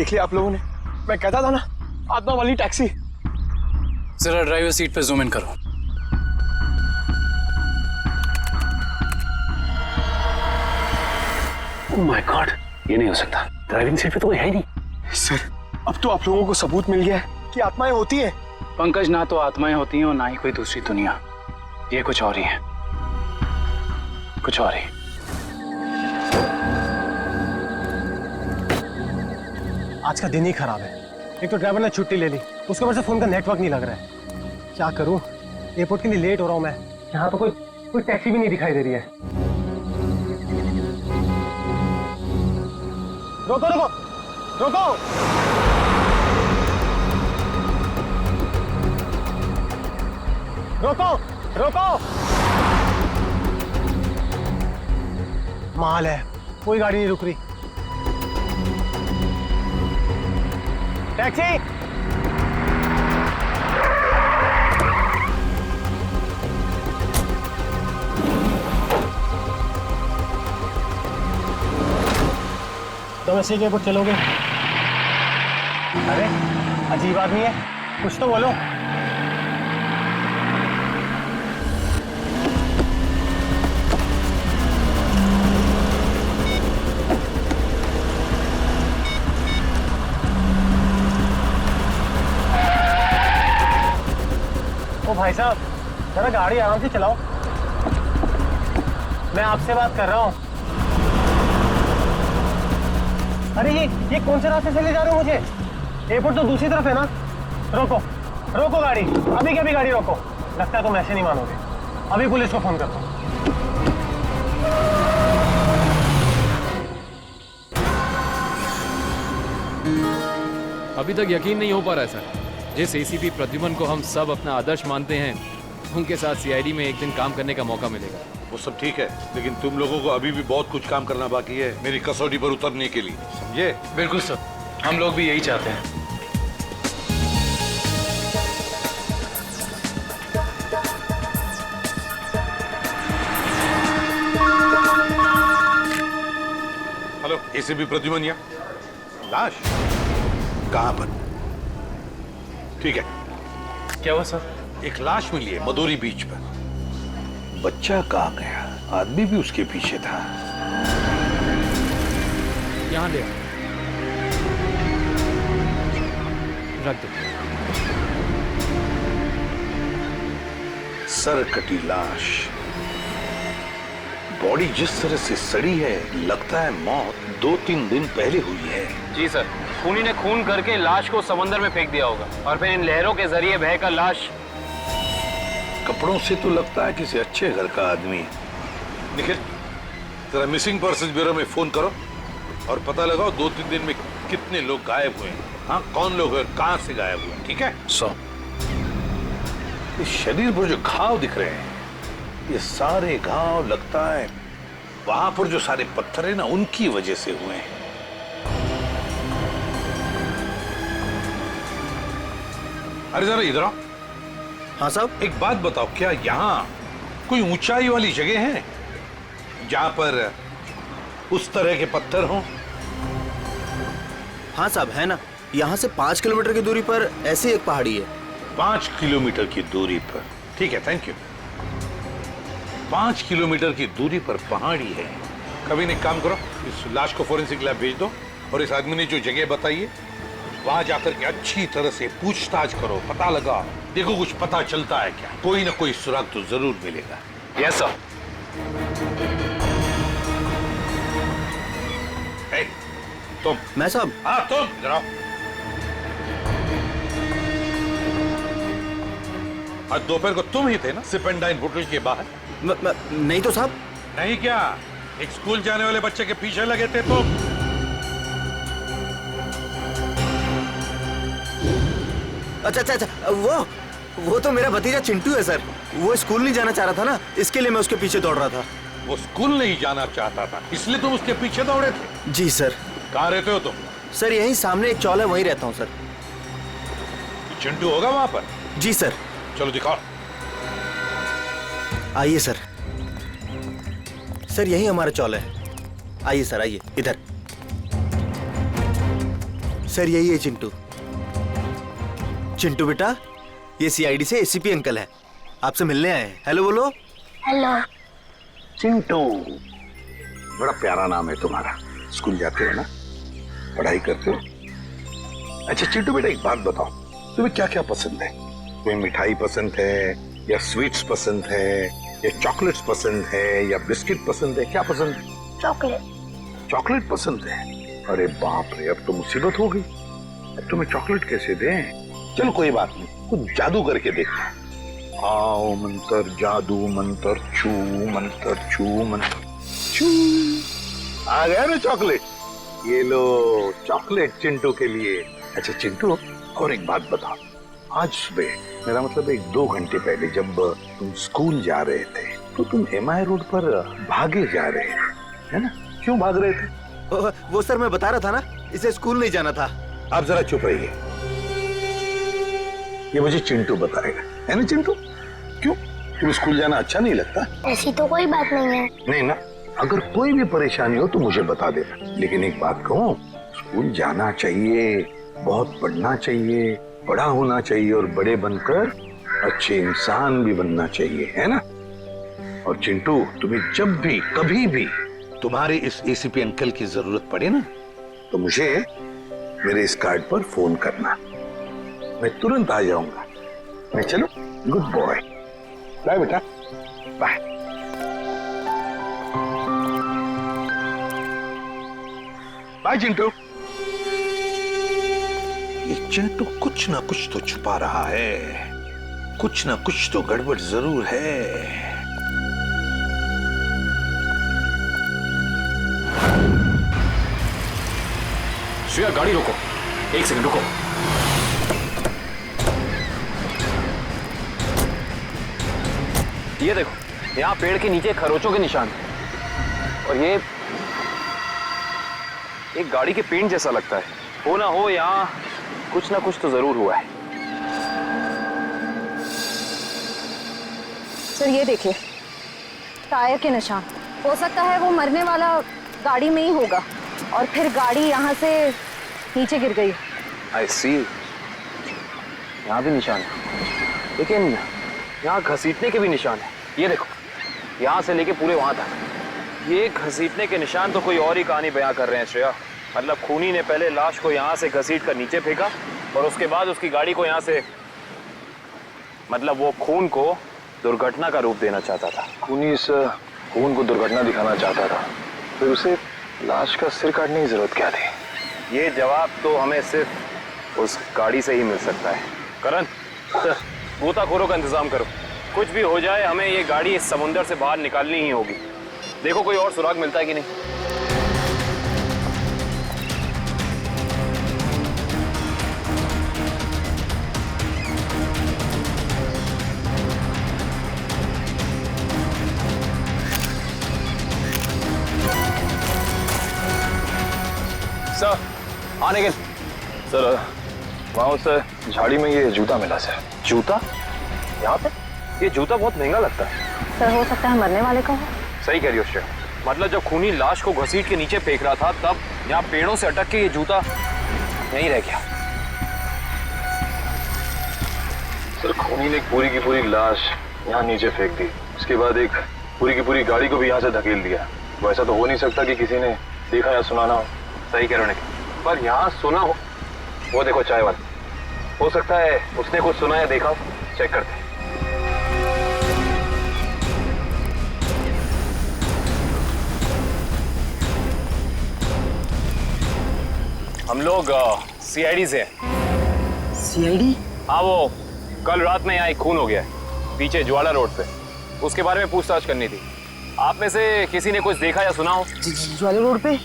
देख लिया आप लोगों ने? मैं कहता था ना, आत्मा वाली टैक्सी। जरा ड्राइवर सीट पे जूम इन करो। ओह माय गॉड, ये नहीं हो सकता। ड्राइविंग सीट पे तो कोई है ही नहीं। सर, अब तो आप लोगों को सबूत मिल गया है कि आत्माएं होती हैं। पंकज, ना तो आत्माएं होती हैं और ना ही कोई दूसरी दुनिया। ये कुछ और ही है, कुछ और ही। आज का दिन ही खराब है। एक तो ड्राइवर ने छुट्टी ले ली, उसके ऊपर से फोन का नेटवर्क नहीं लग रहा है। क्या करूं? एयरपोर्ट के लिए लेट हो रहा हूं मैं। यहाँ तो कोई टैक्सी भी नहीं दिखाई दे रही है। रोको रोको रोको! रोको रोको! माल है, कोई गाड़ी नहीं रुक रही। टैक्सी! डोमेस्टिक एयरपोर्ट चलोगे? अरे अजीब आदमी है, कुछ तो बोलो। ओ भाई साहब, जरा गाड़ी आराम से चलाओ। मैं आपसे बात कर रहा हूँ। अरे ये कौन से रास्ते से ले जा रहे हो मुझे? एयरपोर्ट तो दूसरी तरफ है ना। रोको रोको गाड़ी, अभी के अभी गाड़ी रोको। लगता है तुम ऐसे नहीं मानोगे। अभी पुलिस को फोन करता हूँ। अभी तक यकीन नहीं हो पा रहा है सर। जिस एसीपी प्रद्युमन को हम सब अपना आदर्श मानते हैं, उनके साथ सीआईडी में एक दिन काम करने का मौका मिलेगा। वो सब ठीक है, लेकिन तुम लोगों को अभी भी बहुत कुछ काम करना बाकी है मेरी कसौटी पर उतरने के लिए, समझे? बिल्कुल सर, हम लोग भी यही चाहते हैं। हेलो, एसीपी प्रद्युमन यहाँ। लाश कहाँ पर? ठीक है। क्या हुआ सर? एक लाश मिली है मदोरी बीच पर। बच्चा कहाँ गया? आदमी भी उसके पीछे था। यहाँ ले आओ। रख दो। सर कटी लाश, बॉडी जिस तरह से सड़ी है, लगता है मौत 2-3 दिन पहले हुई है। जी सर, खूनी ने खून करके लाश को समंदर में फेंक दिया होगा और फिर इन लहरों के जरिए बहकर लाश। कपड़ों से तो लगता है किसी अच्छे घर का आदमी है। निखिल, जरा मिसिंग पर्सन ब्यूरो में फोन करो और पता लगाओ 2-3 दिन में कितने लोग गायब हुए हैं। हाँ, कौन लोग हैं, कहां से गायब हुए हैं, ठीक है? इस शरीर पर जो घाव दिख रहे हैं, ये सारे घाव लगता है वहां पर जो सारे पत्थर है ना, उनकी वजह से हुए हैं। अरे जरा इधर आओ। हाँ साहब। एक बात बताओ, क्या यहाँ कोई ऊंचाई वाली जगह है जहां पर उस तरह के पत्थर हों? हाँ साहब, है ना। यहाँ से 5 किलोमीटर की दूरी पर ऐसी एक पहाड़ी है। 5 किलोमीटर की दूरी पर? ठीक है, थैंक यू। 5 किलोमीटर की दूरी पर पहाड़ी है। कभी ने काम करो, इस लाश को फोरेंसिक लैब भेज दो और इस आदमी ने जो जगह बताई है वहां जाकर के अच्छी तरह से पूछताछ करो, पता लगा, देखो कुछ पता चलता है क्या। कोई ना कोई सुराग तो जरूर मिलेगा। Yes sir. तुम? मैं साहब? हाँ तुम, इधर आओ। आज दोपहर को तुम ही थे ना सिप एंड डाइन होटल के बाहर? नहीं तो साहब। नहीं क्या? एक स्कूल जाने वाले बच्चे के पीछे लगे थे तुम? अच्छा, वो तो मेरा भतीजा चिंटू है सर। वो स्कूल नहीं जाना चाह रहा था ना, इसके लिए मैं उसके पीछे दौड़ रहा था। वो स्कूल नहीं जाना चाहता था, इसलिए तुम उसके पीछे दौड़े थे? जी सर। कहाँ रहते हो तुम? सर यहीं सामने एक चौल है, वहीं रहता हूँ सर। चिंटू होगा वहां पर? जी सर। चलो दिखाओ। आइए सर। सर यही हमारा चौल है। आइए सर, आइए इधर। सर यही है चिंटू। चिंटू बेटा, ये सीआईडी से एसीपी अंकल है, आपसे मिलने आए हैं। हेलो बोलो। हेलो। चिंटू, बड़ा प्यारा नाम है तुम्हारा। स्कूल जाते हो ना, पढ़ाई करते हो? अच्छा चिंटू बेटा, एक बात बताओ, तुम्हें क्या क्या पसंद है? तुम्हें मिठाई पसंद है या स्वीट्स पसंद है या चॉकलेट्स पसंद है या बिस्किट पसंद है? क्या पसंद है? चॉकलेट। चॉकलेट पसंद है? अरे बाप रे, अब तो मुसीबत हो गई। अब तुम्हें चॉकलेट कैसे दें? चलो कोई बात नहीं, कुछ जादू करके देखते हैं। आओ मंत्र जादू, मंत्र छू, मंत्र छू, मंत्र छू। आ गया ना चॉकलेट? ये लो चॉकलेट चिंटू के लिए। अच्छा चिंटू, और एक बात बताओ, आज सुबह, मेरा मतलब 1-2 घंटे पहले जब तुम स्कूल जा रहे थे तो तुम एमआई रोड पर भागे जा रहे थे, है ना? क्यों भाग रहे थे? वो सर मैं बता रहा था ना, इसे स्कूल नहीं जाना था। आप जरा चुप रहिए, ये मुझे चिंटू बताएगा, है ना चिंटू? क्यों, तुम्हें स्कूल जाना अच्छा नहीं लगता? ऐसी तो कोई बात नहीं है। नहीं ना, अगर कोई भी परेशानी हो तो मुझे बता देना। लेकिन एक बात कहूँ, स्कूल जाना चाहिए, बहुत पढ़ना चाहिए, बड़ा होना चाहिए और बड़े बनकर अच्छे इंसान भी बनना चाहिए, है ना? और चिंटू, तुम्हें जब भी कभी भी तुम्हारे इस एसीपी अंकल की जरूरत पड़े ना, तो मुझे मेरे इस कार्ड पर फोन करना, मैं तुरंत आ जाऊंगा। मैं चलो, गुड बॉय, बाय बेटा, बाय। बाय चिंटू। ये चिंटू कुछ ना कुछ तो छुपा रहा है, कुछ ना कुछ तो गड़बड़ जरूर है। श्रेया, गाड़ी रोको, 1 सेकंड रुको। ये देखो, यहाँ पेड़ के नीचे खरोचों के निशान हैं। और ये एक गाड़ी के पेंट जैसा लगता है। हो ना हो, यहाँ कुछ ना कुछ तो जरूर हुआ है। सर ये देखिए, टायर के निशान। हो सकता है वो मरने वाला गाड़ी में ही होगा और फिर गाड़ी यहाँ से नीचे गिर गई। आई सी, यहाँ भी निशान है, लेकिन यहाँ घसीटने के भी निशान है। ये देखो, यहाँ से लेके पूरे वहां तक ये घसीटने के निशान। तो कोई और ही कहानी बयां कर रहे हैं श्रेया। मतलब खूनी ने पहले लाश को यहाँ से घसीट कर नीचे फेंका और उसके बाद उसकी गाड़ी को यहाँ से, मतलब वो खून को दुर्घटना का रूप देना चाहता था। खूनी इस खून को दुर्घटना दिखाना चाहता था, फिर उसे लाश का सिर काटने की जरूरत क्या थी? ये जवाब तो हमें सिर्फ उस गाड़ी से ही मिल सकता है। करण, गोताखोरों का इंतजाम करो। कुछ भी हो जाए, हमें ये गाड़ी इस समुंदर से बाहर निकालनी ही होगी। देखो कोई और सुराग मिलता है कि नहीं। सर, आने के सर, वहाँ उस झाड़ी में ये जूता मिला सर। जूता? यहाँ पे? ये जूता बहुत महंगा लगता है। सर हो सकता है मरने वाले का हो। सही कह रही हो श्रेया। मतलब जब खूनी लाश को घसीट के नीचे फेंक रहा था, तब यहाँ पेड़ों से अटक के ये जूता नहीं रह गया। सर खूनी ने पूरी की पूरी लाश यहाँ नीचे फेंक दी, उसके बाद एक पूरी की पूरी गाड़ी को भी यहाँ से धकेल दिया। वैसा तो हो नहीं सकता कि किसी ने देखा या सुना ना हो। सही कह रहे हो, पर यहाँ सुना हो, वो देखो चाय वाला, हो सकता है उसने कुछ सुना या देखा हो। चेक करते हैं। हम लोग सीआईडी से हैं। सीआईडी? हाँ, वो कल रात में यहाँ एक खून हो गया है पीछे ज्वाला रोड पे। उसके बारे में पूछताछ करनी थी। आप में से किसी ने कुछ देखा या सुना हो? ज्वाला रोड पे?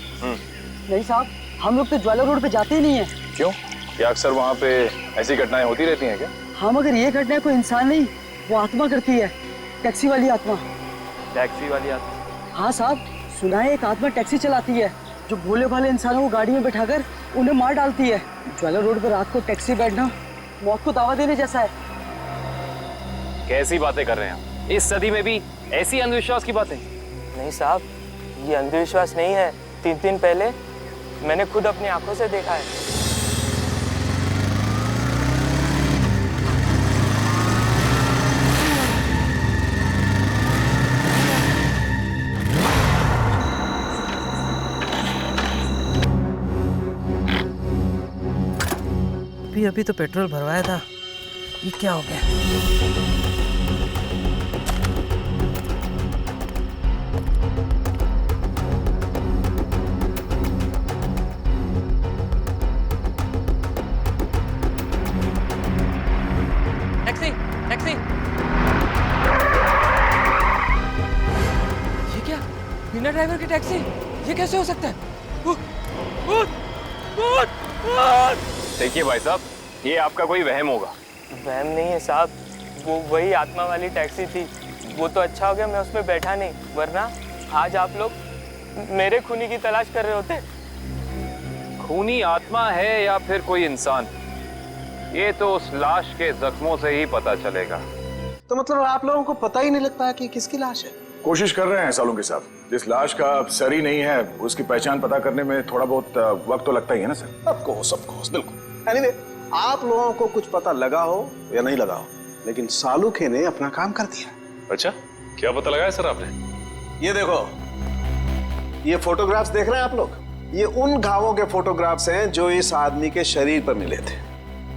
नहीं साहब, हम लोग तो ज्वाला रोड पे जाते ही नहीं है। क्यों? क्या अक्सर वहाँ पे ऐसी घटनाएं होती रहती हैं क्या? हाँ, मगर ये घटना कोई इंसान नहीं, वो आत्मा करती है, टैक्सी वाली आत्मा। टैक्सी वाली आत्मा? हाँ साहब, सुना है एक आत्मा टैक्सी चलाती है जो भोले भाले इंसानों को गाड़ी में बैठाकर उन्हें मार डालती है। ज्वाला रोड पर रात को टैक्सी बैठना मौत को दावा देने जैसा है। कैसी बातें कर रहे हैं आप? इस सदी में भी ऐसी अंधविश्वास की बातें? नहीं साहब, ये अंधविश्वास नहीं है। 3 दिन पहले मैंने खुद अपनी आंखों से देखा है। अभी तो पेट्रोल भरवाया था, ये क्या हो गया? Taxi taxi. ये क्या, बिना ड्राइवर की टैक्सी? ये कैसे हो सकता है? देखिए भाई साहब, ये आपका कोई वहम होगा। वहम नहीं है साहब, वो वही आत्मा वाली टैक्सी थी। वो तो अच्छा हो गया मैं उसमें बैठा नहीं, वरना आज आप लोग मेरे खूनी की तलाश कर रहे होते। खूनी आत्मा है या फिर कोई इंसान, ये तो उस लाश के जख्मों से ही पता चलेगा। तो मतलब आप लोगों को पता ही नहीं लगता है कि किसकी लाश है? कोशिश कर रहे हैं सालों के साथ। जिस लाश का सर ही नहीं है उसकी पहचान पता करने में थोड़ा बहुत वक्त तो लगता ही है ना सर। सबको बिल्कुल। एनीवे, आप लोगों को कुछ पता लगा हो या नहीं लगा हो, लेकिन सालुखे ने अपना काम कर दिया। अच्छा, क्या पता लगाया सर आपने? ये देखो, ये फोटोग्राफ्स देख रहे हैं आप लोग? ये उन घावों के फोटोग्राफ्स हैं जो इस आदमी के शरीर पर मिले थे,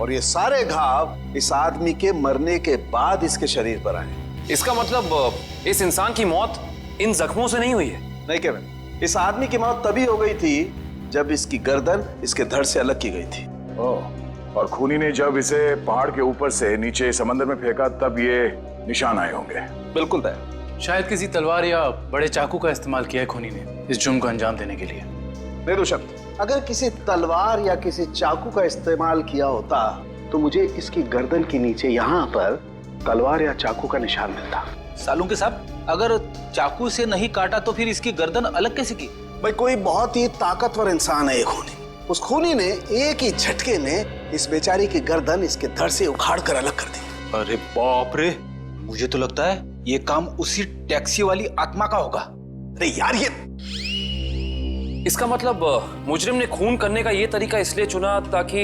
और ये सारे घाव इस आदमी के मरने के बाद इसके शरीर पर आए। इसका मतलब इस इंसान की मौत इन जख्मों से नहीं हुई है? नहीं केविन, इस आदमी की मौत तभी हो गई थी जब इसकी गर्दन इसके धड़ से अलग की गई थी। और खूनी ने जब इसे पहाड़ के ऊपर से नीचे समंदर में फेंका तब ये निशान आए होंगे। बिल्कुल दया। शायद किसी तलवार या बड़े चाकू का इस्तेमाल किया है खूनी ने इस जुर्म को अंजाम देने के लिए। बेशक, अगर किसी तलवार या किसी चाकू का इस्तेमाल किया होता तो मुझे इसकी गर्दन के नीचे यहाँ पर तलवार या चाकू का निशान मिलता। सालुंके साहब, अगर चाकू से नहीं काटा तो फिर इसकी गर्दन अलग कैसे की? भाई, कोई बहुत ही ताकतवर इंसान है ये खूनी। उस खूनी ने एक ही झटके में इस बेचारी की गर्दन इसके धड़ से उखाड़ कर अलग कर दी। अरे बाप रे, मुझे तो लगता है ये काम उसी टैक्सी वाली आत्मा का होगा। अरे यार, ये इसका मतलब मुजरिम ने खून करने का ये तरीका इसलिए चुना ताकि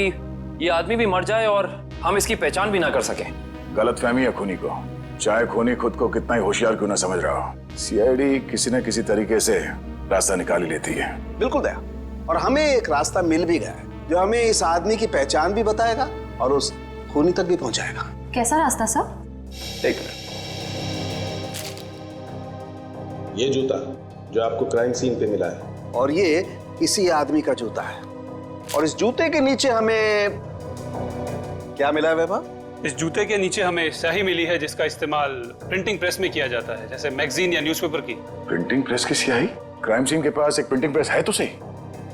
ये आदमी भी मर जाए और हम इसकी पहचान भी ना कर सके। गलतफहमी है खूनी को, चाहे खूनी खुद को कितना ही होशियार क्यों ना समझ रहा हो। सीआईडी किसी न किसी तरीके से रास्ता निकाल ही लेती है। बिल्कुल दया, और हमें एक रास्ता मिल भी गया है जो हमें इस आदमी की पहचान भी बताएगा और उस खूनी तक भी पहुंचाएगा। कैसा रास्ता सर? एक मिनट, ये जूता जो आपको क्राइम सीन पे मिला है और ये इसी आदमी का जूता है, और इस जूते के नीचे हमें क्या मिला है वैभव? इस जूते के नीचे हमें स्याही मिली है जिसका इस्तेमाल प्रिंटिंग प्रेस में किया जाता है, जैसे मैगजीन या न्यूज़पेपर की। प्रिंटिंग प्रेस की स्याही? क्राइम सीन के पास एक प्रिंटिंग प्रेस है तो सही,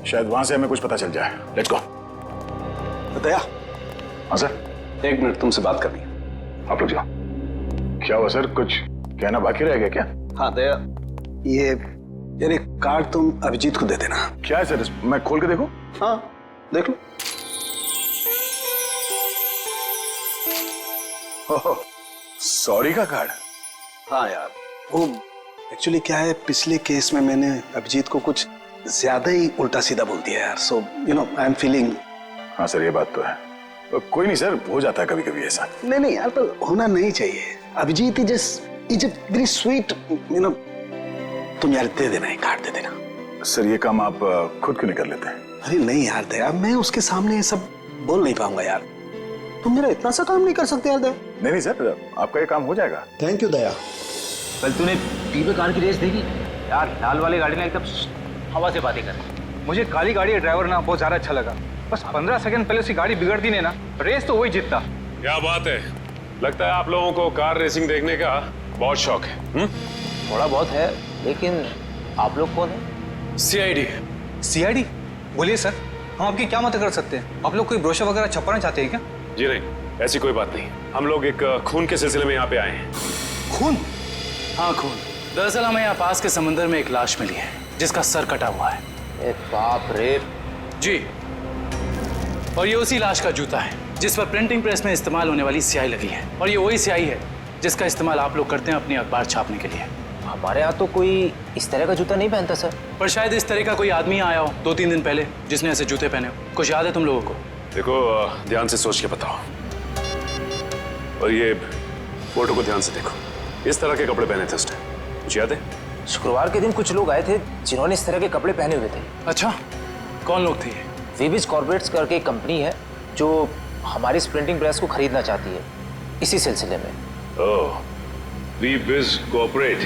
शायद वहां से हमें कुछ पता चल जाए। Let's go. दया। हाँ सर, एक मिनट तुमसे बात करनी है। आप लोग जाओ। क्या हुआ सर, कुछ कहना बाकी रह गया क्या? हाँ दया, ये यार कार्ड तुम अभिजीत को दे देना। क्या है सर, मैं खोल के देखूं? हाँ देख लो। सॉरी का कार्ड? हाँ यार, वो एक्चुअली क्या है, पिछले केस में मैंने अभिजीत को कुछ ज्यादा ही उल्टा सीधा बोल दिया यार, so you know I am feeling. हाँ सर, ये बात तो है। तो कोई नहीं सर, हो जाता है कभी कभी ऐसा। नहीं यार, पर होना नहीं चाहिए। Abhijit is very sweet, you know. तुम यार दे देना, एक कार्ड दे देना। सर, ये काम आप खुद क्यों नहीं कर लेते? अरे नहीं यार दया, मैं उसके सामने ये सब बोल नहीं पाऊंगा यार। तुम मेरा इतना सा काम नहीं कर सकते यार दया। नहीं सर, आपका ये काम हो जाएगा। थैंक यू दया। कल तूने टीवी कार की रेस देखी यार? लाल वाली गाड़ी ने एकदम हवा से बातें कर। मुझे काली गाड़ी का ड्राइवर ना बहुत ज्यादा अच्छा लगा। बस 15 सेकंड पहले उसकी गाड़ी बिगड़ती नहीं ना, रेस तो वही जीतता। क्या बात है, लगता है आप लोगों को कार रेसिंग देखने का बहुत शौक है। थोड़ा बहुत है, लेकिन आप लोग कौन है? सीआईडी। सीआईडी? बोलिए सर, हम आपकी क्या मदद कर सकते हैं? आप लोग कोई ब्रोशर वगैरह छपवाना चाहते हैं क्या? जी नहीं, ऐसी कोई बात नहीं। हम लोग एक खून के सिलसिले में यहाँ पे आए हैं। खून? हाँ खून। दरअसल हमें यहाँ पास के समंदर में एक लाश मिली है जिसका सर कटा हुआ है। बाप रे। जी, और ये उसी लाश का जूता है जिस पर प्रिंटिंग प्रेस में इस्तेमाल होने वाली स्याही लगी है, और ये वही स्याही है जिसका इस्तेमाल आप लोग करते हैं अपनी अखबार छापने के लिए। हमारे यहाँ तो कोई इस तरह का जूता नहीं पहनता सर। पर शायद इस तरह का कोई आदमी आया हो 2-3 दिन पहले जिसने ऐसे जूते पहने हो। कुछ याद है तुम लोगों को? देखो, ध्यान से सोच के बताओ, और ये फोटो को ध्यान से देखो। इस तरह के कपड़े पहने थे उसने, कुछ याद है? शुक्रवार के दिन कुछ लोग आए थे जिन्होंने इस तरह के कपड़े पहने हुए थे। अच्छा, कौन लोग थे ये? वीबिज कॉर्पोरेट्स करके कंपनी है जो हमारी इस प्रिंटिंग प्रेस को खरीदना चाहती है, इसी सिलसिले में। ओह, वी बिज कोऑपरेट।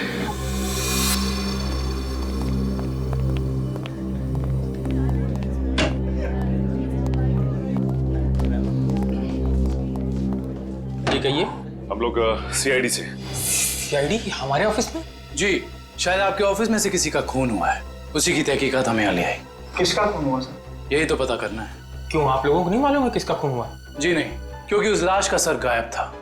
जी कहिए। हम लोग सीआईडी से। सीआईडी हमारे ऑफिस में? जी, शायद आपके ऑफिस में से किसी का खून हुआ है, उसी की तहकीकात हमें यहाँ ले आई। किसका खून हुआ सर? यही तो पता करना है। क्यों, आप लोगों को नहीं मालूम है किसका खून हुआ? जी नहीं, क्योंकि उस लाश का सर गायब था।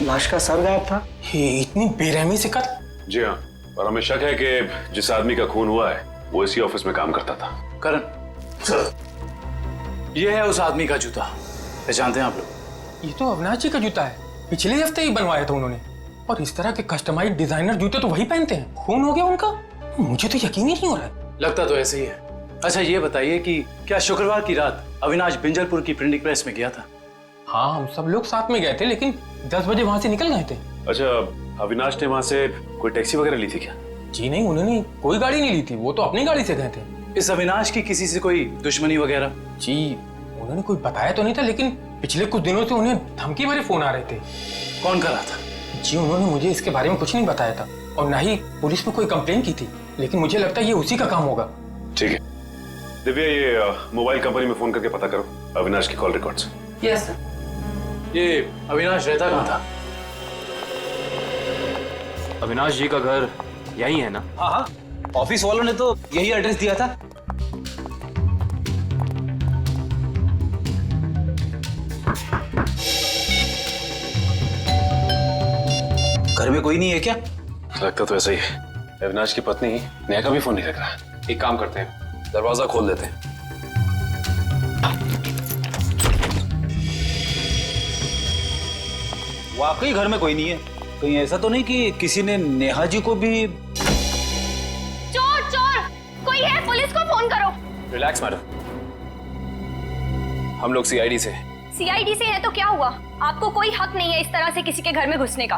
लाश का सर गायब था? ये इतनी बेरहमी से कत्ल? जी हाँ, और हमें शक है कि जिस आदमी का खून हुआ है वो इसी ऑफिस में काम करता था। करण सर, ये है उस आदमी का जूता, पहचानते हैं आप लोग? ये तो अविनाश जी का जूता है, पिछले हफ्ते ही बनवाया था उन्होंने। और इस तरह के कस्टमाइज्ड डिजाइनर जूते तो वही पहनते हैं। खून हो गया उनका? मुझे तो यकीन ही नहीं हो रहा है। लगता तो ऐसे ही है। अच्छा ये बताइए कि क्या शुक्रवार की रात अविनाश बिंजलपुर की प्रिंटिंग प्रेस में गया था? हाँ, हम सब लोग साथ में गए थे, लेकिन 10 बजे वहां से निकल गए थे। अच्छा, अविनाश ने वहां से कोई टैक्सी वगैरह ली थी क्या? जी नहीं, उन्होंने कोई गाड़ी नहीं ली थी, वो तो अपनी गाड़ी से गए थे। इस अविनाश की किसी से कोई दुश्मनी वगैरह? जी उन्होंने कोई बताया तो नहीं था, लेकिन पिछले कुछ दिनों से उन्हें धमकी भरे फोन आ रहे थे। कौन कर रहा था? जी उन्होंने मुझे इसके बारे में कुछ नहीं बताया था, और ना ही पुलिस में कोई कंप्लेन की थी, लेकिन मुझे लगता है ये उसी का काम होगा। ठीक है दिव्या, ये मोबाइल कंपनी में फोन करके पता करो अविनाश की कॉल रिकॉर्ड्स। Yes sir. ये अविनाश रहता कहाँ था? अविनाश जी का घर यही है ना? हाँ हाँ, ऑफिस वालों ने तो यही एड्रेस दिया था। घर में कोई नहीं है क्या? लगता तो ऐसा ही है। अविनाश की पत्नी नेहा का भी फोन नहीं लग रहा। एक काम करते हैं, दरवाजा खोल देते हैं। वाकई घर में कोई नहीं है। कहीं ऐसा तो नहीं कि किसी ने नेहा जी को भी? चोर चोर, कोई है, पुलिस को फोन करो। रिलैक्स मैडम, हम लोग सीआईडी से। सीआईडी से है तो क्या हुआ? आपको कोई हक नहीं है इस तरह से किसी के घर में घुसने का।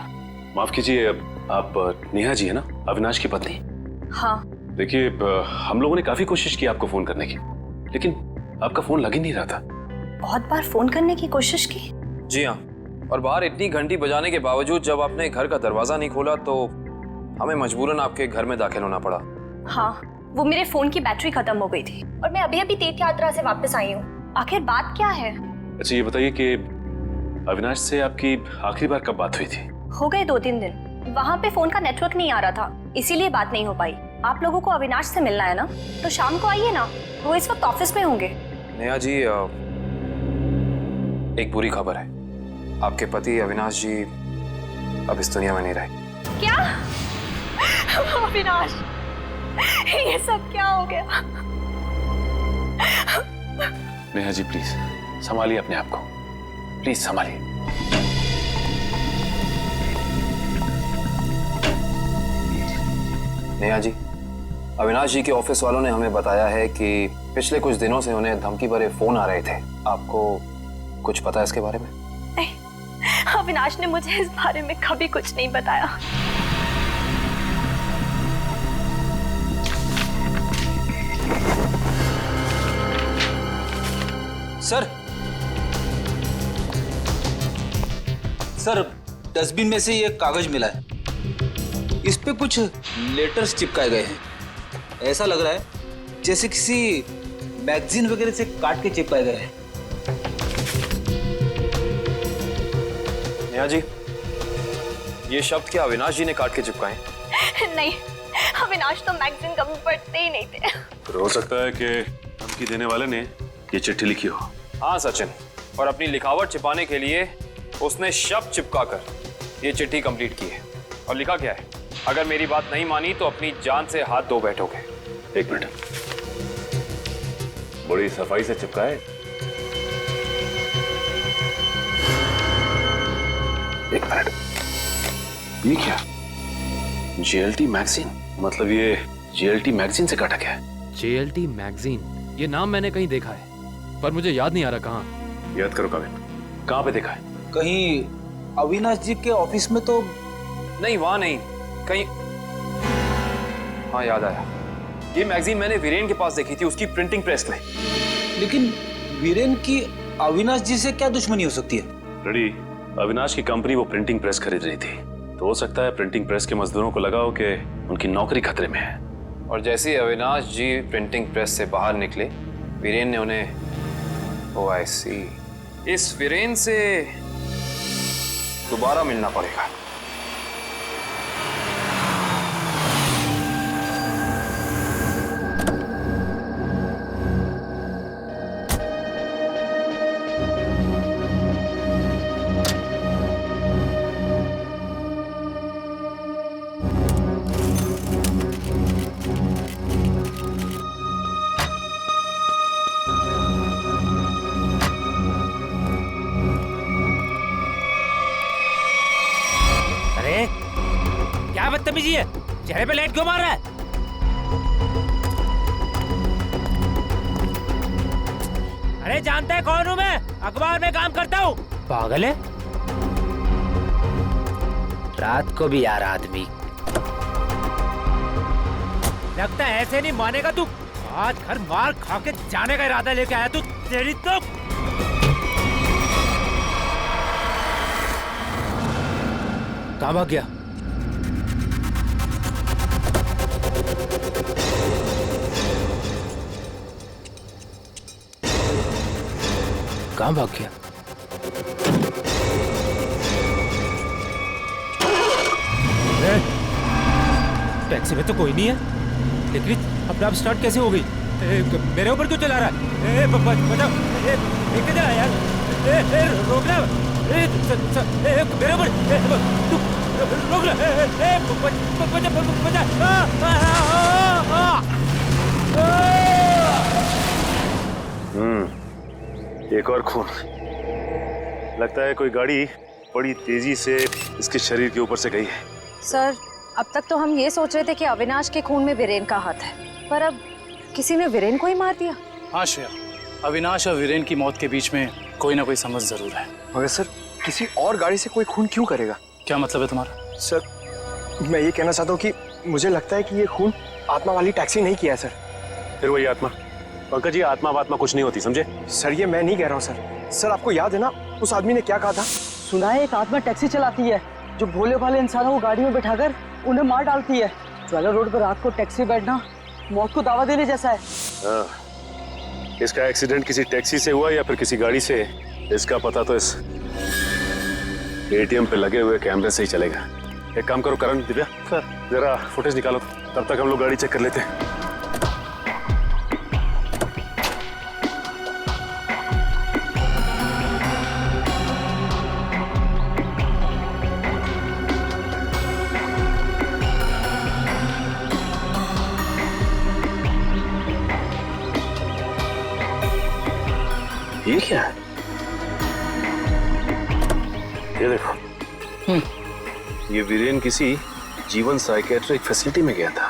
माफ कीजिए, आप नेहा जी है ना, अविनाश की पत्नी? हाँ। देखिए, हम लोगों ने काफी कोशिश की आपको फोन करने की, लेकिन आपका फोन लग ही नहीं रहा था। बहुत बार फोन करने की कोशिश की? जी हाँ, और बाहर इतनी घंटी बजाने के बावजूद जब आपने घर का दरवाजा नहीं खोला तो हमें मजबूरन आपके घर में दाखिल होना पड़ा। हाँ, वो मेरे फोन की बैटरी खत्म हो गई थी और मैं अभी अभी तीर्थ यात्रा से वापस आई हूँ। आखिर बात क्या है? अच्छा ये बताइए कि अविनाश से आपकी आखिरी बार कब बात हुई थी? हो गए 2-3 दिन। वहाँ पे फोन का नेटवर्क नहीं आ रहा था, इसीलिए बात नहीं हो पाई। आप लोगों को अविनाश से मिलना है ना, तो शाम को आइए ना, वो इस वक्त ऑफिस में होंगे। नेहा जी, एक बुरी खबर है, आपके पति अविनाश जी अब इस दुनिया में नहीं रहे। क्या? अविनाश, ये सब क्या हो गया? नेहा जी प्लीज संभालिए अपने आप को, प्लीज संभालिए। नेहा जी, अविनाश जी के ऑफिस वालों ने हमें बताया है कि पिछले कुछ दिनों से उन्हें धमकी भरे फोन आ रहे थे। आपको कुछ पता है इसके बारे में? नहीं, अविनाश ने मुझे इस बारे में कभी कुछ नहीं बताया। सर, डस्टबिन में से ये कागज मिला है, इस पे कुछ लेटर्स चिपकाए गए हैं। ऐसा लग रहा है जैसे किसी मैगजीन वगैरह से काट के चिपकाए गए हैं। नेहा जी, ये शब्द क्या अविनाश जी ने काट के चिपकाए? नहीं, अविनाश तो मैगजीन कभी पढ़ते ही नहीं थे। फिर हो सकता है कि धमकी देने वाले ने ये चिट्ठी लिखी हो। हाँ सचिन, और अपनी लिखावट छिपाने के लिए उसने शब्द चिपकाकर ये चिट्ठी कंप्लीट की है। और लिखा क्या है? अगर मेरी बात नहीं मानी तो अपनी जान से हाथ धो बैठोगे। एक मिनट, बड़ी सफाई से चिपकाए। एक मिनट, ये क्या? जेएलटी मैगजीन, मतलब ये जेएलटी मैगजीन से काटा गया है। जेएलटी मैगजीन, ये नाम मैंने कहीं देखा है, पर मुझे याद नहीं आ रहा कहाँ। याद करो काविन, कहाँ पे देखा है? कहीं अविनाश जी के ऑफिस में तो नहीं, वहां नहीं, कहीं। हाँ याद आया, ये मैगजीन मैंने वीरेन के पास देखी थी, उसकी प्रिंटिंग प्रेस में। लेकिन वीरेन की अविनाश जी से क्या दुश्मनी हो सकती है? रेडी, अविनाश की कंपनी वो प्रिंटिंग प्रेस खरीद रही थी, तो हो सकता है प्रिंटिंग प्रेस के मजदूरों को लगा हो कि उनकी नौकरी खतरे में है। और जैसे ही अविनाश जी प्रिंटिंग प्रेस से बाहर निकले, वीरेन ने उन्हें ओ आई सी, इस वीरेन से दोबारा मिलना पड़ेगा। क्या बदतमीजी है? चेहरे पे लाइट क्यों मार रहा है? अरे जानता है कौन हूं मैं? अखबार में काम करता हूँ। पागल है? रात को भी यार आदमी। लगता है ऐसे नहीं मानेगा तू। आज घर मार खा के जाने का इरादा लेके आया तू। तेरी तो कहाँ भाग गया? कहाँ भाग गया? टैक्सी में तो कोई नहीं है, लेकिन अपने आप स्टार्ट कैसे हो गई? मेरे ऊपर क्यों चला रहा है? बचाओ! लेके जा यार! रोक ले! मेरे ऊपर तू रोक ले! एक और खून। लगता है कोई गाड़ी बड़ी तेजी से इसके शरीर के ऊपर से गई है। सर, अब तक तो हम ये सोच रहे थे कि अविनाश के खून में वीरेन का हाथ है, पर अब किसी ने वीरेन को ही मार दिया। हाँ श्रेया, अविनाश और वीरेन की मौत के बीच में कोई ना कोई समझ जरूर है। मगर सर, किसी और गाड़ी से कोई खून क्यों करेगा? क्या मतलब है तुम्हारा? सर, मैं ये कहना चाहता हूँ कि मुझे लगता है कि ये खून आत्मा वाली टैक्सी नहीं किया है सर। फिर वही आत्मा? पंकज जी, आत्मा वात्मा कुछ नहीं होती, समझे? सर, ये मैं नहीं कह रहा हूँ सर। सर, आपको याद है ना उस आदमी ने क्या कहा था? सुना है एक आत्मा टैक्सी चलाती है जो भोले भाले इंसानों को गाड़ी में बैठाकर उन्हें मार डालती है। ज्वाला रोड पर रात को टैक्सी बैठना मौत को दावा देने जैसा है। इसका एक्सीडेंट किसी टैक्सी से हुआ या फिर किसी गाड़ी से, इसका पता तो इस एटीएम पे लगे हुए कैमरे से ही चलेगा। एक काम करो करण, दिव्या सर, जरा फुटेज निकालो, तब तक हम लोग गाड़ी चेक कर लेते हैं। ये क्या है? ये देखो, ये वीरेन किसी जीवन साइकेट्रिक फैसिलिटी में गया था।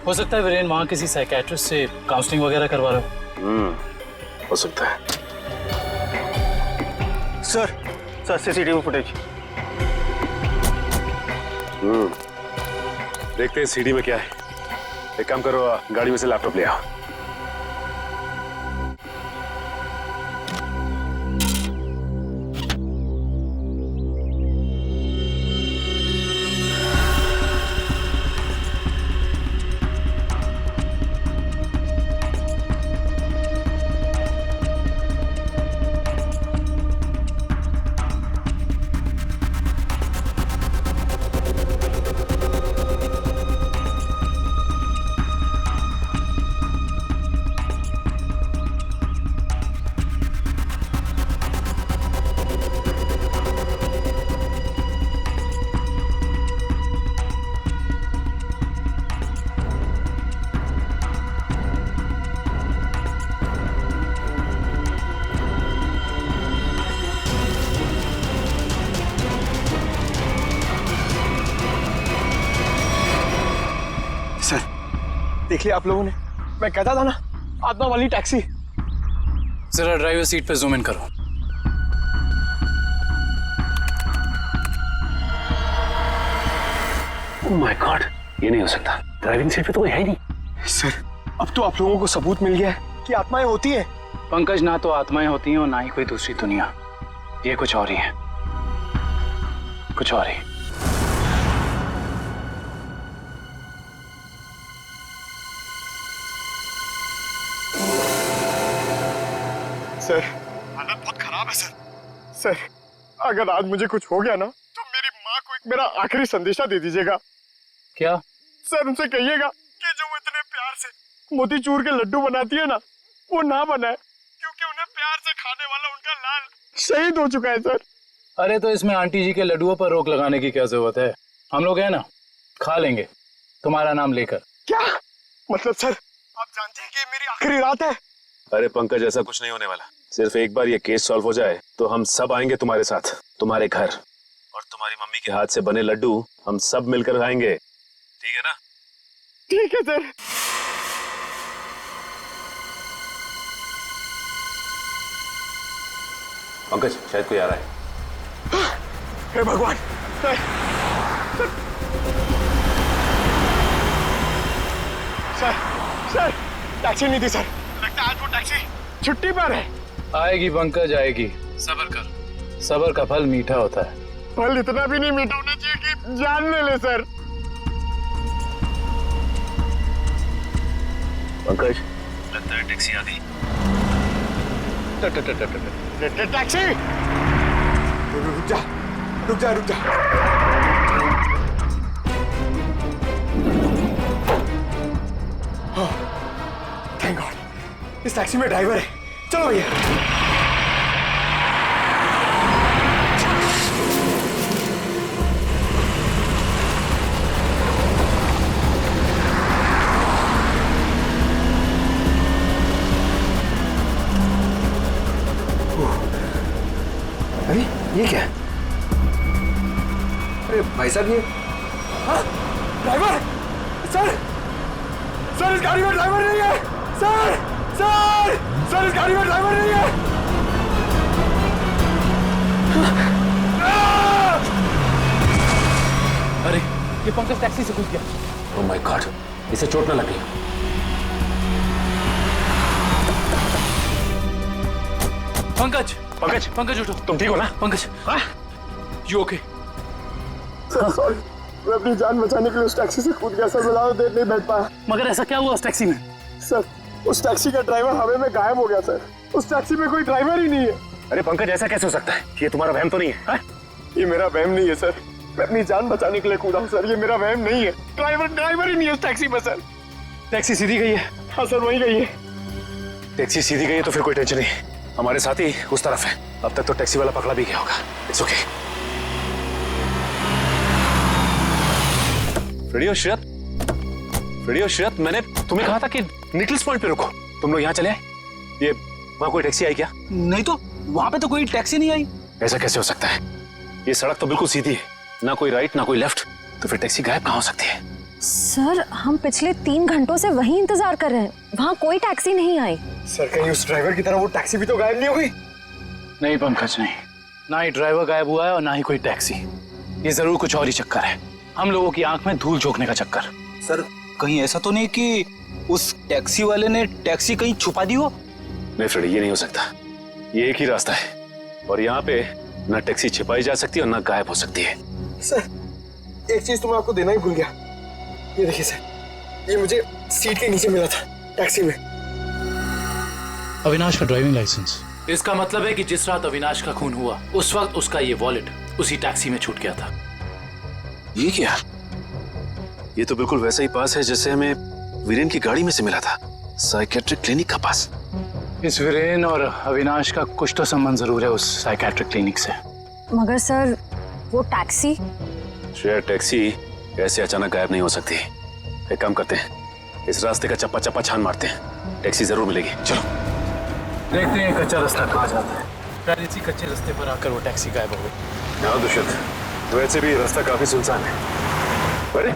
हो सकता है वीरेन वहाँ किसी साइकेट्रिस्ट से काउंसलिंग वगैरह करवा रहा हो। हो सकता है। Sir, CCTV footage. देखते हैं सीडी में क्या है। एक काम करो, गाड़ी में से लैपटॉप ले आओ। देख लिया आप लोगों ने? मैं कहता था ना, आत्मा वाली टैक्सी। जरा ड्राइवर सीट पे जूम इन करो। ओह माय गॉड, ये नहीं हो सकता। ड्राइविंग सीट पे तो कोई है ही नहीं। सर, अब तो आप लोगों को सबूत मिल गया है कि आत्माएं होती हैं। पंकज ना तो आत्माएं होती हैं और ना ही कोई दूसरी दुनिया। ये कुछ और ही है, कुछ और ही। सर हालत बहुत खराब है सर। सर अगर आज मुझे कुछ हो गया ना तो मेरी माँ को एक मेरा आखिरी संदेशा दे दीजिएगा। क्या? सर उनसे कहिएगा कि जो वो इतने प्यार से मोतीचूर के लड्डू बनाती है ना, वो ना बनाए, क्योंकि उन्हें प्यार से खाने वाला उनका लाल शहीद हो चुका है सर। अरे तो इसमें आंटी जी के लड्डुओं पर रोक लगाने की क्या जरूरत है? हम लोग हैं ना, खा लेंगे तुम्हारा नाम लेकर। क्या मतलब सर, आप जानते हैं कि मेरी आखिरी रात है? अरे पंकज, ऐसा कुछ नहीं होने वाला। सिर्फ एक बार ये केस सॉल्व हो जाए तो हम सब आएंगे तुम्हारे साथ, तुम्हारे घर, और तुम्हारी मम्मी के हाथ से बने लड्डू हम सब मिलकर खाएंगे। ठीक है ना? ठीक है सर। पंकज, शायद कोई आ रहा है। हे भगवान, सर सर सर टैक्सी नहीं थी सर। लगता है आज वो टैक्सी छुट्टी पर है। आएगी पंकज, आएगी। सब्र कर, सब्र का फल मीठा होता है। फल इतना भी नहीं मीठा होना चाहिए कि जान ले ले सर। पंकज, लगता है टैक्सी आ गई। टैक्सी! रुक जा, रुक जा, रुक जा। थैंक गॉड, इस टैक्सी में ड्राइवर है। चलो भैया। अरे ये क्या है? अरे भाई साहब, ये ड्राइवर! सर सर, इस गाड़ी में ड्राइवर नहीं है। सर सर सर, इस गाड़ी में ड्राइवर नहीं है। अरे ये पंकज टैक्सी से घुस गया। ओह माय गॉड, इसे चोट न लगी। पंकज, पंकज, पंकज उठो। तुम ठीक हो ना? Pankaj, you okay? Sir sorry, मैं अपनी जान बचाने के लिए उस टैक्सी से कूद गया सर। मैं ज्यादा देर नहीं बैठ पाया। मगर ऐसा क्या हुआ उस टैक्सी में? सर उस टैक्सी का ड्राइवर हवा में गायब हो गया सर। उस टैक्सी में कोई ड्राइवर ही नहीं है। अरे पंकज, ऐसा कैसे हो सकता है? ये तुम्हारा वहम तो नहीं है? ये मेरा वहम नहीं है सर। मैं अपनी जान बचाने के लिए कूदा हूँ सर। ये मेरा वहम नहीं है। ड्राइवर ही नहीं है उस टैक्सी में सर। टैक्सी सीधी गई है? हाँ सर, वही गई है। टैक्सी सीधी गई है तो फिर कोई टेंशन नहीं। हमारे साथ ही उस तरफ है। अब तक तो टैक्सी वाला पकड़ा भी गया होगा। It's okay. रेडियो श्रेयत, मैंने तुम्हें कहा था कि निकल्स पॉइंट पे रुको। तुम लोग यहाँ चले आए? ये वहाँ कोई टैक्सी आई क्या? नहीं तो वहाँ पे तो कोई टैक्सी नहीं आई। ऐसा कैसे हो सकता है? ये सड़क तो बिल्कुल सीधी है, ना कोई राइट ना कोई लेफ्ट, तो फिर टैक्सी गायब कहाँ हो सकती है? सर हम पिछले 3 घंटों से वहीं इंतजार कर रहे हैं, वहाँ कोई टैक्सी नहीं आई। सर कहीं उस ड्राइवर की तरह वो टैक्सी भी तो गायब नहीं हुई? नहीं पंकज, नहीं, ना ही ड्राइवर गायब हुआ है और ना ही कोई टैक्सी। ये जरूर कुछ और ही चक्कर है, हम लोगों की आंख में धूल झोंकने का चक्कर। सर कहीं ऐसा तो नहीं कि उस टैक्सी वाले ने टैक्सी कहीं छुपा दी हो? नहीं फ्रेडी, ये नहीं हो सकता। ये एक ही रास्ता है और यहाँ पे ना टैक्सी छिपाई जा सकती है और ना गायब हो सकती है। सर एक चीज तो मैं आपको देना ही भूल गया। ये देखिए सर, ये मुझे सीट के नीचे मिला था टैक्सी में। अविनाश का ड्राइविंग लाइसेंस। इसका मतलब है कि जिस रात अविनाश का खून हुआ उस वक्त उसका ये वॉलेट उसी टैक्सी में छूट गया था। ये क्या? ये तो बिल्कुल वैसा ही पास है जैसे हमें वीरेन की गाड़ी में से मिला था, साइकेट्रिक क्लिनिक का पास। इस वीरेन और अविनाश का कुछ तो संबंध जरूर है उस साइकेट्रिक क्लिनिक से। मगर सर वो टैक्सी? शायद टैक्सी ऐसे अचानक गायब नहीं हो सकती। एक काम करते हैं, इस रास्ते का चप्पा चप्पा छान मारते हैं, टैक्सी जरूर मिलेगी। चलो देखते हैं कच्चा रास्ता कहाँ जाता है। शायद इसी कच्चे रास्ते पर आकर वो टैक्सी गायब हो गई। हाँ दुष्यंत, वैसे भी रास्ता काफी सुनसान है। अरे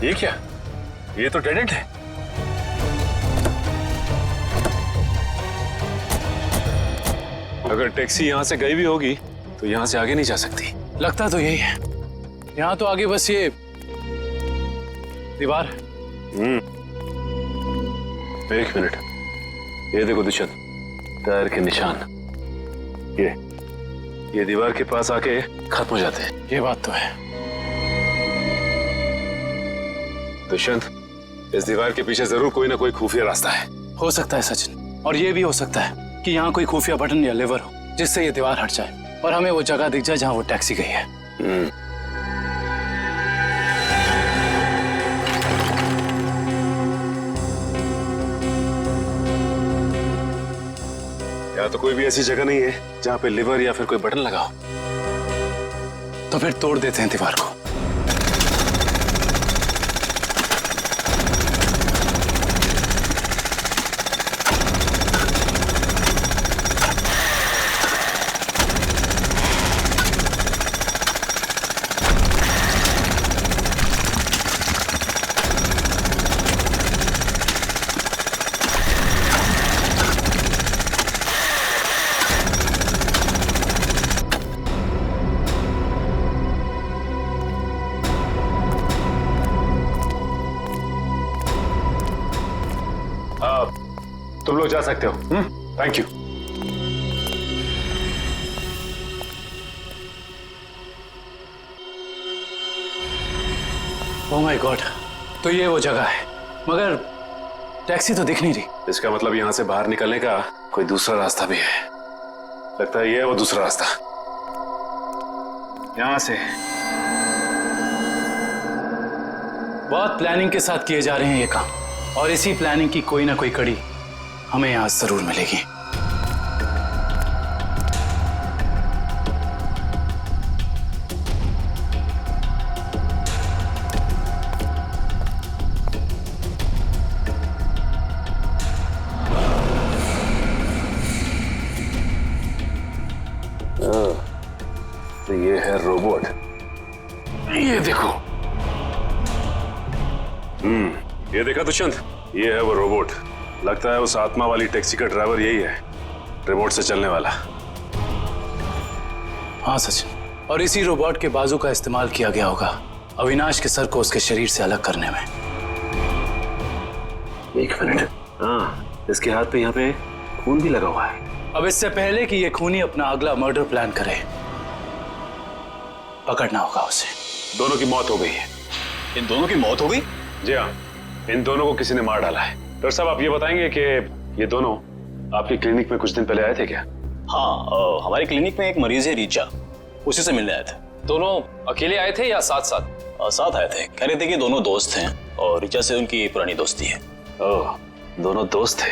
ये क्या? ये तो डेड एंड है। अगर टैक्सी यहाँ से गई भी होगी तो यहाँ से आगे नहीं जा सकती। लगता तो यही है, यहाँ तो आगे बस ये दीवार है। एक मिनट, ये देखो दुष्यंत, टायर के निशान। ये दीवार के पास आके खत्म हो जाते हैं। ये बात तो है। दुष्यंत, इस दीवार के पीछे जरूर कोई ना कोई खुफिया रास्ता है। हो सकता है सचिन, और ये भी हो सकता है कि यहाँ कोई खुफिया बटन या लेवर हो जिससे ये दीवार हट जाए और हमें वो जगह दिख जाए जहाँ वो टैक्सी गई है। यहाँ तो कोई भी ऐसी जगह नहीं है जहाँ पे लिवर या फिर कोई बटन लगा हो। तो फिर तोड़ देते हैं दीवार को। तुम लोग जा सकते हो। Thank you. Oh my God, तो ये वो जगह है, मगर टैक्सी तो दिख नहीं रही। इसका मतलब यहाँ से बाहर निकलने का कोई दूसरा रास्ता भी है। लगता है ये है वो दूसरा रास्ता। यहाँ से बहुत प्लानिंग के साथ किए जा रहे हैं ये काम, और इसी प्लानिंग की कोई ना कोई कड़ी हमें यहाँ जरूर मिलेगी। तो ये है रोबोट। ये देखो। ये देखा दुष्यंत, ये है वो रोबोट। लगता है उस आत्मा वाली टैक्सी का ड्राइवर यही है, रिमोट से चलने वाला। हाँ सचिन, और इसी रोबोट के बाजू का इस्तेमाल किया गया होगा अविनाश के सर को उसके शरीर से अलग करने में। एक मिनट, हाँ, इसके हाथ पे यहाँ पे खून भी लगा हुआ है। अब इससे पहले कि ये खूनी अपना अगला मर्डर प्लान करे, पकड़ना होगा उसे। दोनों की मौत हो गई है। इन दोनों की मौत हो गई? जी हाँ, इन दोनों को किसी ने मार डाला है। डॉक्टर साहब, आप ये बताएंगे कि ये दोनों आपकी क्लिनिक में कुछ दिन पहले आए थे क्या? हाँ, हमारी क्लिनिक में एक मरीज है रीचा, उसी से मिलने आए थे। दोनों अकेले आए थे या साथ साथ? साथ आए थे। कह रहे थे कि दोनों दोस्त हैं और रीचा से उनकी पुरानी दोस्ती है। ओह, दोनों दोस्त थे।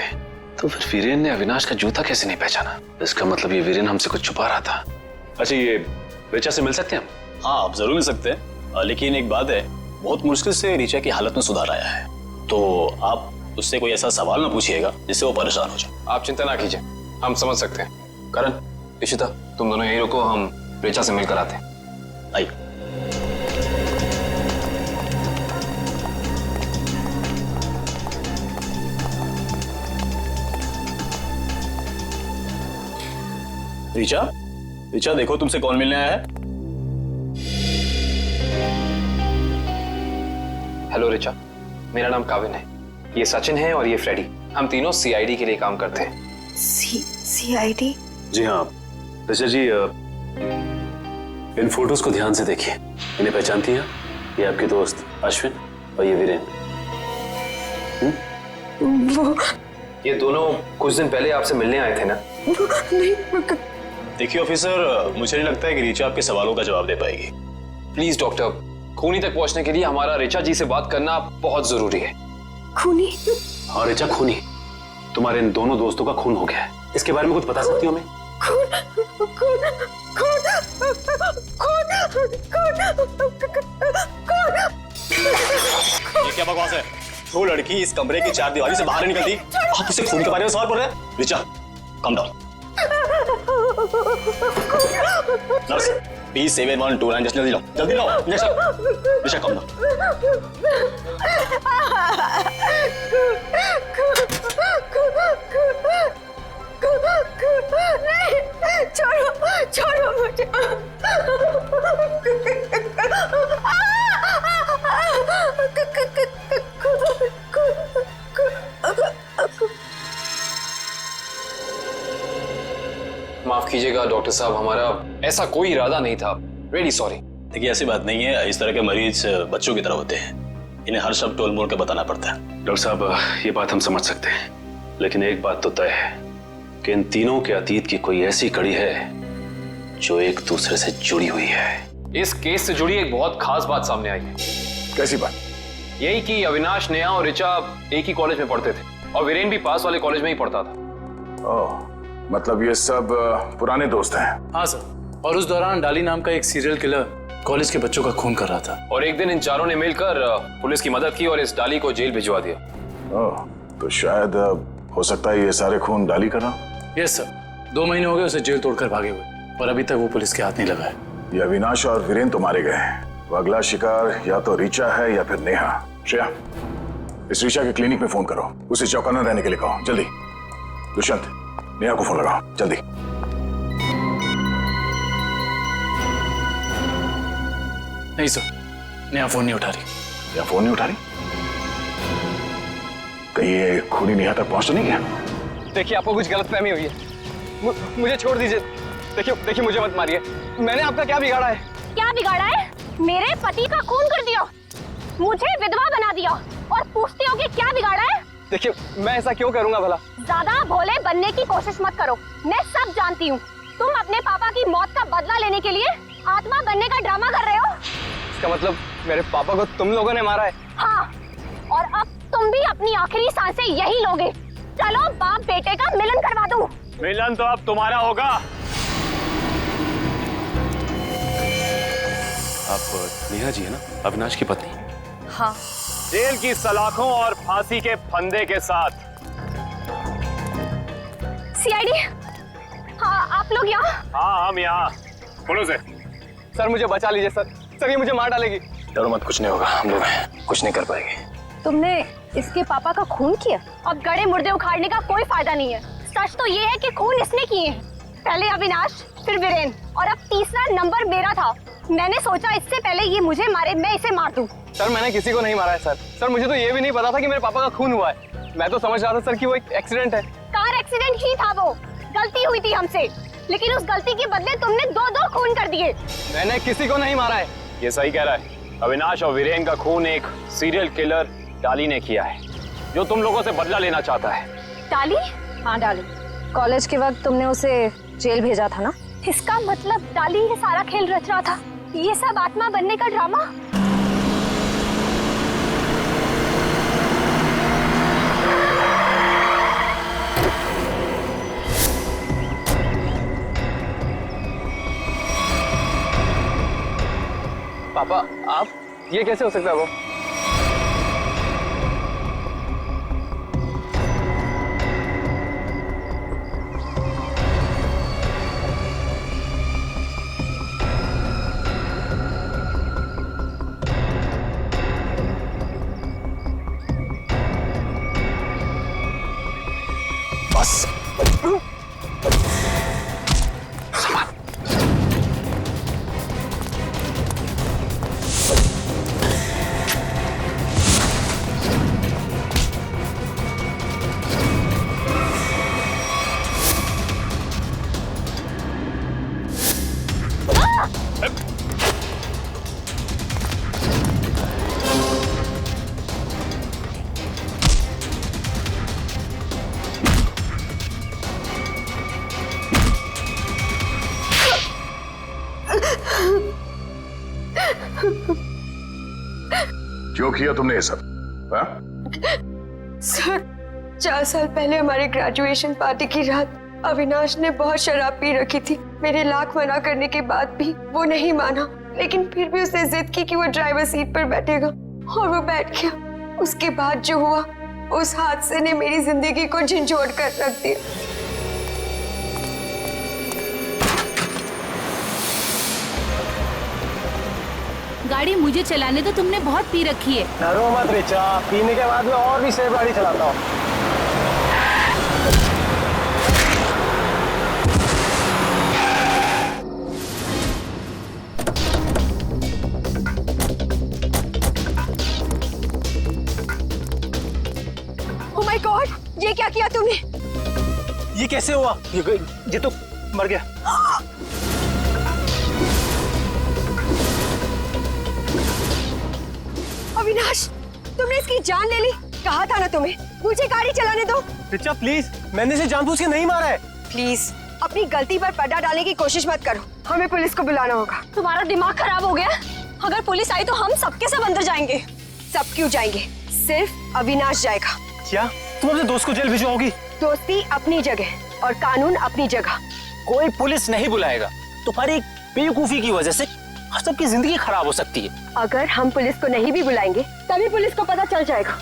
तो फिर वीरेन ने अविनाश का जूता कैसे नहीं पहचाना? इसका मतलब ये वीरेन हमसे कुछ छुपा रहा था। अच्छा, ये रीचा से मिल सकते हैं हम? हाँ, आप जरूर मिल सकते हैं, लेकिन एक बात है, बहुत मुश्किल से रीचा की हालत में सुधार आया है, तो आप उससे कोई ऐसा सवाल ना पूछिएगा जिससे वो परेशान हो जाए। आप चिंता ना कीजिए, हम समझ सकते हैं। करण, इशिता, तुम दोनों यही रुको, हम रीचा से मिलकर आते हैं। आइए। रीचा, रीचा देखो तुमसे कौन मिलने आया है। हेलो रीचा, मेरा नाम काविन है, ये सचिन है और ये फ्रेडी। हम तीनों सीआईडी के लिए काम करते हैं। सीआईडी? जी हाँ ऋचा जी, इन फोटोज को ध्यान से देखिए। इन्हें पहचानती हैं? ये आपके दोस्त अश्विन और ये वीरेन। वो ये दोनों कुछ दिन पहले आपसे मिलने आए थे ना? नहीं। देखिए ऑफिसर, मुझे नहीं लगता है कि रीचा आपके सवालों का जवाब दे पाएगी। प्लीज डॉक्टर, खूनी तक पहुंचने के लिए हमारा रीचा जी से बात करना बहुत जरूरी है। खूनी? हाँ रीचा, खूनी। तुम्हारे इन दोनों दोस्तों का खून हो गया है। इसके बारे में कुछ बता सकती हो हमें? ये क्या बकवास है? वो लड़की इस कमरे की चार दीवारी से बाहर नहीं निकलती, आप उसे खून के बारे में सवाल कर रहे हैं? Richa, come down. Nurse, P7129, just जल्दी लो, जल्दी लो इंजेक्शन। Richa, come down. छोड़ो, छोड़ो मुझे। डॉक्टर साहब, हमारा ऐसा कोई इरादा नहीं था। Very sorry. देखिए ऐसी बात नहीं है, इस तरह के मरीज बच्चों की तरह होते हैं, इन्हें हर शब्द टोल मोल के बताना पड़ता है। डॉक्टर साहब ये बात हम समझ सकते हैं, लेकिन एक बात तो तय है कि इन तीनों के अतीत की कोई ऐसी कड़ी है जो एक दूसरे से जुड़ी हुई है। इस केस से जुड़ी एक बहुत खास बात सामने आई है। कैसी बात? यही कि अविनाश, नेहा और ऋचा एक ही कॉलेज में पढ़ते थे और वीरेन भी पास वाले कॉलेज में ही पढ़ता था। ओह, मतलब ये सब पुराने दोस्त हैं। हाँ सर, और उस दौरान डाली नाम का एक सीरियल किलर कॉलेज के बच्चों का खून कर रहा था। और एक दिन इन चारों ने मिलकर पुलिस की मदद की और इस डाली को जेल भिजवा दिया। ओह, तो शायद हो सकता है ये सारे खून डाली कर रहा। यस सर, 2 महीने हो गए उसे जेल तोड़कर भागे हुए और अभी तक वो पुलिस के हाथ नहीं लगा है। ये अविनाश और वीरेन तो मारे गए हैं, वो अगला शिकार या तो ऋचा है या फिर नेहा। श्रेया, इस ऋचा के क्लिनिक में फोन करो, उसे चौकन्ना रहने के लिए कहो, जल्दी। दुष्यंत, नेहा को फोन लगाओ, जल्दी। नहीं सर, नेहा फोन नहीं उठा रही। नेहा फोन नहीं उठा रही? कहीं ये खूनी नेहा तक पहुंच तो नहीं गया? देखिए, आपको कुछ गलतफहमी हुई है। मुझे छोड़ दीजिए। देखिए मुझे मत मारिए। मैंने आपका क्या बिगाड़ा है? क्या बिगाड़ा है? मेरे पति का खून कर दिया, मुझे विधवा बना दिया और पूछते हो कि क्या बिगाड़ा है? देखिए, मैं ऐसा क्यों करूंगा भला? ज्यादा भोले बनने की कोशिश मत करो, मैं सब जानती हूँ। तुम अपने पापा की मौत का बदला लेने के लिए आत्मा बनने का ड्रामा कर रहे हो। इसका मतलब मेरे पापा को तुम लोगों ने मारा है? हाँ, और अब तुम भी अपनी आखिरी सांसें यही लोगे। चलो बाप बेटे का मिलन करवा दूं। मिलन तो अब तुम्हारा होगा। आप नेहा जी है ना, अविनाश की पत्नी? हाँ। जेल की सलाखों और फांसी के फंदे के साथ। सीआईडी, हाँ आप लोग यहाँ? हाँ हम यहाँ। बोलो सर मुझे बचा लीजिए सर, ये मुझे मार डालेगी। डरो मत, कुछ नहीं होगा, हम लोग हैं, कुछ नहीं कर पाएंगे। तुमने इसके पापा का खून किया? अब गड़े मुर्दे उखाड़ने का कोई फायदा नहीं है। सच तो ये है कि खून इसने किए हैं, पहले अविनाश, फिर वीरेन और अब तीसरा नंबर मेरा था। मैंने सोचा इससे पहले ये मुझे मारे, मैं इसे मार दूं। सर मैंने किसी को नहीं मारा है सर, मुझे तो ये भी नहीं पता था कि मेरे पापा का खून हुआ है। मैं तो समझ रहा था सर कि वो एक एक्सीडेंट है। कार एक्सीडेंट ही था, वो गलती हुई थी हमसे, लेकिन उस गलती के बदले तुमने 2-2 खून कर दिए। मैंने किसी को नहीं मारा है। ये सही कह रहा है, अविनाश और वीरेन का खून एक सीरियल किलर डाली ने किया है, जो तुम लोगों से बदला लेना चाहता है। डाली? हाँ डाली। कॉलेज के वक्त तुमने उसे जेल भेजा था ना? इसका मतलब डाली ये सारा खेल रच रहा था, ये सब आत्मा बनने का ड्रामा। पापा, आप ये कैसे हो सकता है? वो बस क्यों किया तुमने ये सब? सर 4 साल पहले हमारी ग्रेजुएशन पार्टी की रात अविनाश ने बहुत शराब पी रखी थी। मेरे लाख मना करने के बाद भी वो नहीं माना, लेकिन फिर भी उसने जिद की कि वो ड्राइवर सीट पर बैठेगा और वो बैठ गया। उसके बाद जो हुआ, उस हादसे ने मेरी जिंदगी को झंझोड़ कर रख दिया। गाड़ी मुझे चलाने तो तुमने बहुत पी रखी है। डरो मत ऋचा, पीने के बाद मैं और भी सेफ गाड़ी चलाता हूँ। ओह माय गॉड, ये क्या किया तुमने? ये कैसे हुआ? ये तो मर गया। अविनाश, तुमने इसकी जान ले ली। कहा था ना तुम्हें, मुझे गाड़ी चलाने दो। रिचा प्लीज, मैंने इसे जानबूझ के नहीं मारा है। प्लीज अपनी गलती पर पर्दा डालने की कोशिश मत करो। हमें पुलिस को बुलाना होगा। तुम्हारा दिमाग खराब हो गया? अगर पुलिस आई तो हम सबके सब अंदर जाएंगे। सब क्यों जाएंगे? सिर्फ अविनाश जाएगा। क्या तुम अपने दोस्त को जेल भिजवाओगी? दोस्ती अपनी जगह और कानून अपनी जगह। कोई पुलिस नहीं बुलाएगा। तुम्हारी बेवकूफी की वजह से सबकी जिंदगी खराब हो सकती है। अगर हम पुलिस को नहीं भी बुलाएंगे तभी पुलिस को पता चल जाएगा।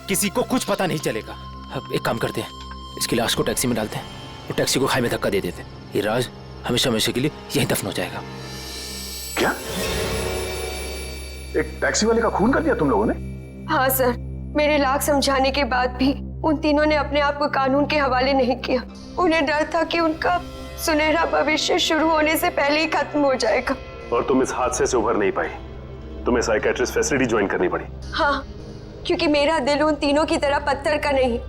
किसी को कुछ पता नहीं चलेगा। अब एक काम करते हैं, इसकी लाश को टैक्सी में डालते हैं और टैक्सी को खाई में धक्का दे देते हैं। ये राज हमेशा हमेशा के लिए यहीं दफन हो जाएगा। क्या? एक टैक्सी वाले का खून कर दिया तुम लोगों ने? हाँ सर, मेरे लाख समझाने के बाद भी उन तीनों ने अपने आप को कानून के हवाले नहीं किया। उन्हें डर था कि उनका सुनहरा भविष्य शुरू होने से पहले ही खत्म हो जाएगा। और तुम इस हादसे से उभर नहीं पाई, तुम्हें साइकेट्रिस्ट फैसिलिटी ज्वाइन करनी पड़ी। हाँ, क्योंकि मेरा दिल उन तीनों की तरह पत्थर का नहीं।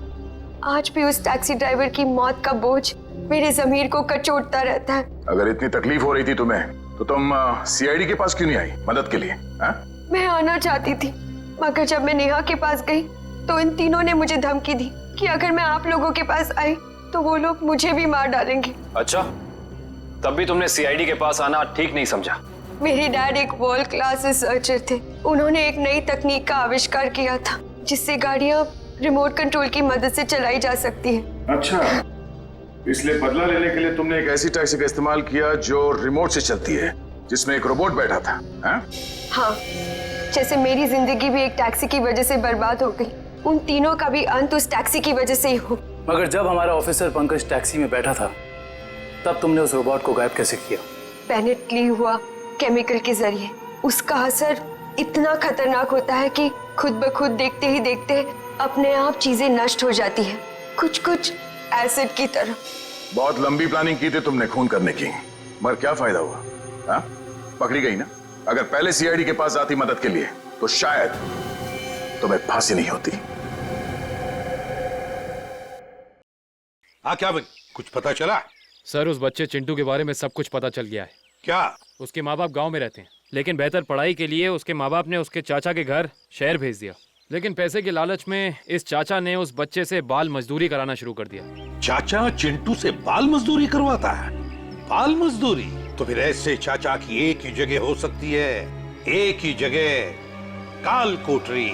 आज भी उस टैक्सी ड्राइवर की मौत का बोझ मेरे ज़मीर को कचोटता रहता है। अगर इतनी तकलीफ हो रही थी तुम्हें तो तुम सीआईडी के पास क्यों नहीं आई मदद के लिए? हा? मैं आना चाहती थी, मगर जब मैं नेहा के पास गई तो इन तीनों ने मुझे धमकी दी कि अगर मैं आप लोगों के पास आई तो वो लोग मुझे भी मार डालेंगे। अच्छा, तब भी तुमने सीआईडी के पास आना ठीक नहीं समझा? मेरे डैड एक वर्ल्ड क्लास रिसर्चर थे। उन्होंने एक नई तकनीक का आविष्कार किया था जिससे गाड़ियां रिमोट कंट्रोल की मदद से चलाई जा सकती है। अच्छा, इसलिए बदला लेने के लिए तुमने एक ऐसी टैक्सी का इस्तेमाल किया जो रिमोट से चलती है, जिसमें एक रोबोट बैठा था। हाँ, जैसे मेरी जिंदगी भी एक टैक्सी की वजह से बर्बाद हो गई, उन तीनों का भी अंत उस टैक्सी की वजह से ही हो। मगर जब हमारा ऑफिसर पंकज टैक्सी में बैठा था तब तुमने उस रोबोट को गायब कैसे किया? पेनिटली हुआ केमिकल के जरिए। उसका असर इतना खतरनाक होता है कि खुद ब खुद देखते ही देखते अपने आप चीजें नष्ट हो जाती है, कुछ कुछ एसिड की तरह। बहुत लंबी प्लानिंग की थी तुमने खून करने की, मगर क्या फायदा हुआ? हा? पकड़ी गई ना। अगर पहले सीआईडी के पास आती मदद के लिए तो शायद तुम्हें फांसी नहीं होती। क्या बनी, कुछ पता चला? सर, उस बच्चे चिंटू के बारे में सब कुछ पता चल गया है। क्या? उसके माँ बाप गांव में रहते हैं, लेकिन बेहतर पढ़ाई के लिए उसके माँ बाप ने उसके चाचा के घर शहर भेज दिया। लेकिन पैसे के लालच में इस चाचा ने उस बच्चे से बाल मजदूरी कराना शुरू कर दिया। चाचा चिंटू से बाल मजदूरी करवाता है? बाल मजदूरी? तो फिर ऐसे चाचा की एक ही जगह हो सकती है, एक ही जगह, काल कोठरी।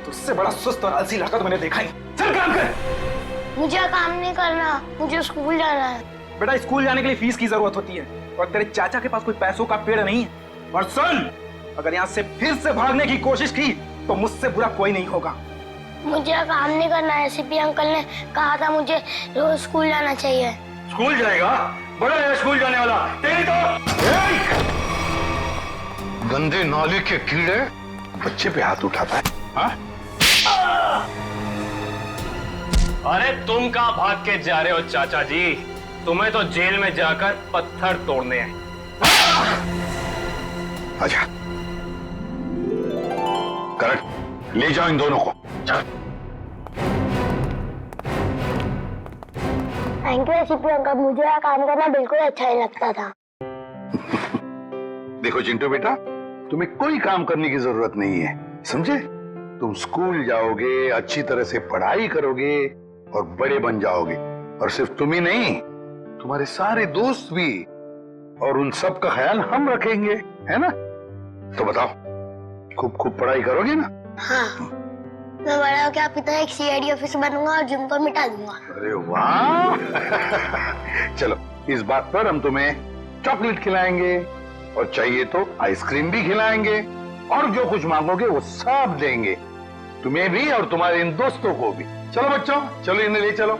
तुझसे बड़ा सुस्त और आलसी लड़का तो मैंने देखा नहीं। चल काम कर। मुझे काम नहीं करना, मुझे स्कूल जाना है। बेटा, स्कूल जाने के लिए फीस की जरूरत होती है और तेरे चाचा के पास कोई पैसों का पेड़ नहीं है। और सुन, अगर यहाँ से फिर से भागने की कोशिश की तो मुझसे बुरा कोई नहीं होगा। मुझे काम नहीं करना है। सीपी अंकल ने कहा था मुझे रोज स्कूल जाना चाहिए। स्कूल जाएगा? बड़ा है स्कूल जाने वाला। तेरी तो गंदे नाले के कीड़े बच्चे पे हाथ उठाता है। हाँ? अरे तुम कहाँ भाग के जा रहे हो चाचा जी? तुम्हें तो जेल में जाकर पत्थर तोड़ने हैं। आजा, करेक्ट, ले जाओ इन दोनों को। थैंक यू सीपी अंकल, मुझे यहाँ काम करना बिल्कुल अच्छा नहीं लगता था। देखो चिंटू बेटा, तुम्हें कोई काम करने की जरूरत नहीं है, समझे? तुम स्कूल जाओगे, अच्छी तरह से पढ़ाई करोगे और बड़े बन जाओगे। और सिर्फ तुम ही नहीं, तुम्हारे सारे दोस्त भी, और उन सब का ख्याल हम रखेंगे, है ना? तो बताओ, खूब खूब पढ़ाई करोगे ना? हाँ, मैं बड़ा होकर आपकी तरह एक सीआईडी ऑफिसर बनूंगा और जिम को मिटा दूंगा। अरे वाह! चलो, इस बात पर हम तुम्हें चॉकलेट खिलाएंगे और चाहिए तो आइसक्रीम भी खिलाएंगे, और जो कुछ मांगोगे वो सब देंगे, तुम्हें भी और तुम्हारे इन दोस्तों को भी। चलो बच्चों, चलो इन्हें ले चलो।